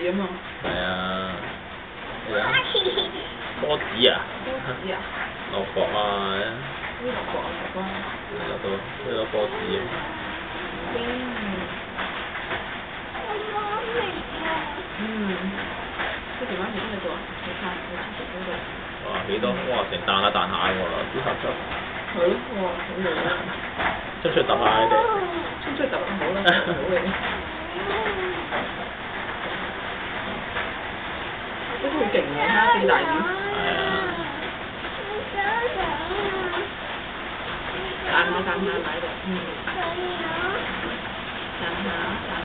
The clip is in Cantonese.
啊嘛。係啊。係啊。波子啊？波子啊？落角啊！呢落角啊，落角。係落到呢個波子啊。佢條媽咪邊度做啊？你睇，你之前嗰度。哇！幾多？哇！成彈下彈下喎，啲頭出。係咯，哇！好嘢啊！出唔出揼下你哋？出揼好啦，好嘅。都好勁喎，蝦幾大魚。係啊。彈下擺喺度，彈下。